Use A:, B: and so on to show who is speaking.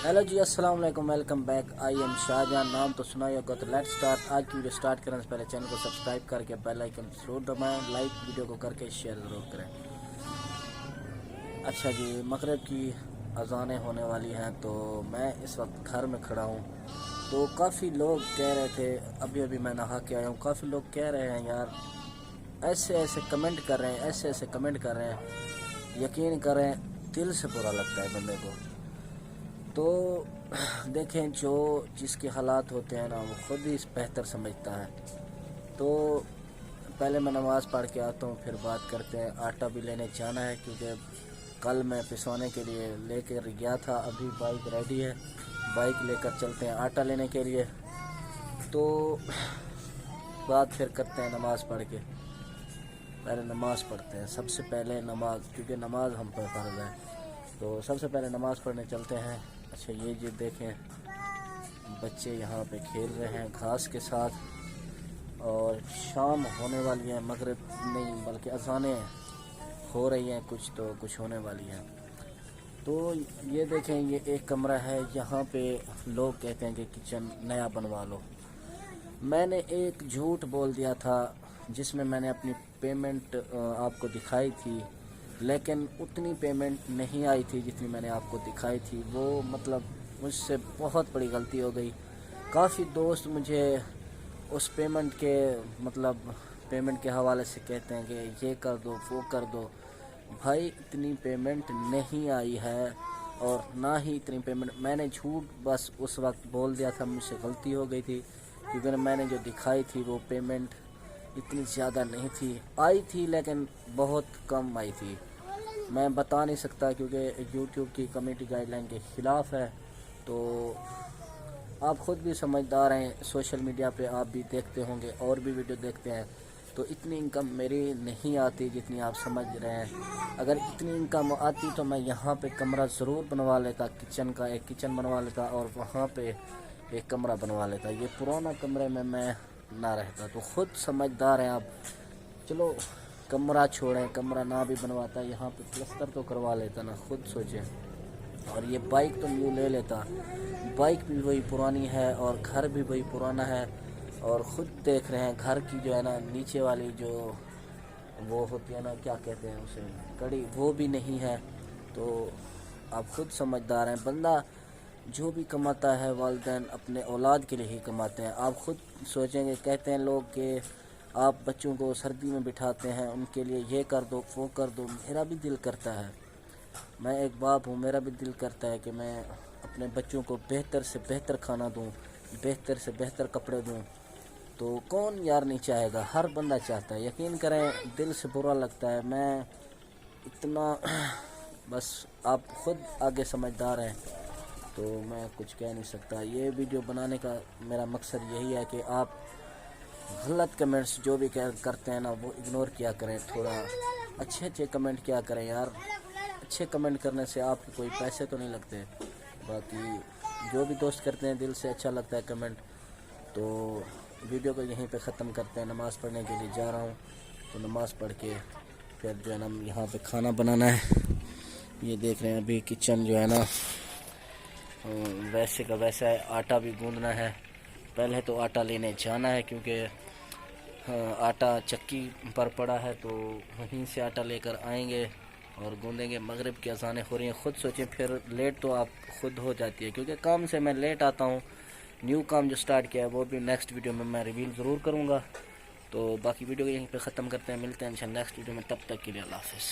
A: Hello ji, अस्सलाम वालेकुम, welcome back. I am Shahjahan, नाम तो सुना ही होगा। तो लेट्स स्टार्ट। आज की वीडियो स्टार्ट करने से पहले चैनल को सब्सक्राइब करके बेल आइकन जरूर दबाएं, लाइक वीडियो को करके शेयर ज़रूर करें। अच्छा जी, मगरिब की अज़ानें होने वाली हैं, तो मैं इस वक्त घर में खड़ा हूँ। तो काफ़ी लोग कह रहे थे, अभी अभी मैं नहा के आया हूँ, काफ़ी लोग कह रहे हैं यार ऐसे ऐसे कमेंट कर रहे हैं, ऐसे ऐसे कमेंट कर रहे हैं, यकीन करें दिल से बुरा लगता है बंदे को। तो देखें, जो जिसके हालात होते हैं ना, वो खुद ही बेहतर समझता है। तो पहले मैं नमाज़ पढ़ के आता हूँ, फिर बात करते हैं। आटा भी लेने जाना है, क्योंकि कल मैं पिसवाने के लिए लेकर गया था। अभी बाइक रेडी है, बाइक लेकर चलते हैं आटा लेने के लिए। तो बात फिर करते हैं नमाज़ पढ़ के। पहले नमाज़ पढ़ते हैं, सबसे पहले नमाज, क्योंकि नमाज हम पर फ़र्ज़ है। तो सबसे पहले नमाज़ पढ़ने चलते हैं। अच्छा, ये जो देखें, बच्चे यहाँ पे खेल रहे हैं घास के साथ, और शाम होने वाली है। मगरिब नहीं बल्कि अज़ानें हो रही हैं, कुछ तो कुछ होने वाली हैं। तो ये देखें, ये एक कमरा है, यहाँ पे लोग कहते हैं कि किचन नया बनवा लो। मैंने एक झूठ बोल दिया था, जिसमें मैंने अपनी पेमेंट आपको दिखाई थी, लेकिन उतनी पेमेंट नहीं आई थी जितनी मैंने आपको दिखाई थी। वो मतलब मुझसे बहुत बड़ी गलती हो गई। काफ़ी दोस्त मुझे उस पेमेंट के पेमेंट के हवाले से कहते हैं कि ये कर दो, वो कर दो। भाई, इतनी पेमेंट नहीं आई है, और ना ही इतनी पेमेंट मैंने झूठ बस उस वक्त बोल दिया था, मुझसे गलती हो गई थी। क्योंकि मैंने जो दिखाई थी वो पेमेंट इतनी ज़्यादा नहीं थी, आई थी लेकिन बहुत कम आई थी। मैं बता नहीं सकता, क्योंकि यूट्यूब की कम्युनिटी गाइडलाइन के ख़िलाफ़ है। तो आप ख़ुद भी समझदार हैं, सोशल मीडिया पे आप भी देखते होंगे और भी वीडियो देखते हैं। तो इतनी इनकम मेरी नहीं आती जितनी आप समझ रहे हैं। अगर इतनी इनकम आती तो मैं यहाँ पे कमरा ज़रूर बनवा लेता, किचन का एक किचन बनवा लेता, और वहाँ पे एक कमरा बनवा लेता। ये पुराना कमरे में मैं ना रहता। तो ख़ुद समझदार हैं आप। चलो, कमरा छोड़ें, कमरा ना भी बनवाता, यहाँ पे प्लस्तर तो करवा लेता ना, खुद सोचें। और ये बाइक तो न्यू ले लेता, बाइक भी वही पुरानी है और घर भी वही पुराना है। और ख़ुद देख रहे हैं, घर की जो है ना नीचे वाली जो वो होती है ना, क्या कहते हैं उसे, कड़ी, वो भी नहीं है। तो आप ख़ुद समझदार हैं। बंदा जो भी कमाता है, वालिदैन अपने औलाद के लिए ही कमाते हैं। आप ख़ुद सोचेंगे, कहते हैं लोग कि आप बच्चों को सर्दी में बिठाते हैं, उनके लिए ये कर दो, वो कर दो। मेरा भी दिल करता है, मैं एक बाप हूँ, मेरा भी दिल करता है कि मैं अपने बच्चों को बेहतर से बेहतर खाना दूँ, बेहतर से बेहतर कपड़े दूँ। तो कौन यार नहीं चाहेगा, हर बंदा चाहता है। यकीन करें, दिल से बुरा लगता है। मैं इतना बस आप ख़ुद आगे समझदार हैं, तो मैं कुछ कह नहीं सकता। ये वीडियो बनाने का मेरा मकसद यही है कि आप गलत कमेंट्स जो भी करते हैं ना, वो इग्नोर किया करें। थोड़ा अच्छे अच्छे कमेंट किया करें यार। अच्छे कमेंट करने से आपके कोई पैसे तो नहीं लगते। बाकी जो भी दोस्त करते हैं, दिल से अच्छा लगता है कमेंट। तो वीडियो को यहीं पे ख़त्म करते हैं। नमाज़ पढ़ने के लिए जा रहा हूँ, तो नमाज़ पढ़ के फिर जो है ना यहाँ पे खाना बनाना है। ये देख रहे हैं, अभी किचन जो है ना वैसे का वैसा है। आटा भी गूंदना है, पहले तो आटा लेने जाना है, क्योंकि आटा चक्की पर पड़ा है, तो वहीं से आटा लेकर आएंगे और गूंदेंगे। मगरिब की अज़ानें हो रही हैं। ख़ुद सोचें, फिर लेट तो आप खुद हो जाती है, क्योंकि काम से मैं लेट आता हूँ। न्यू काम जो स्टार्ट किया है वो भी नेक्स्ट वीडियो में मैं रिवील ज़रूर करूँगा। तो बाकी वीडियो को यहीं पे ख़त्म करते हैं, मिलते हैं इंशाल्लाह नेक्स्ट वीडियो में। तब तक के लिए अल्लाह हाफ़िज़।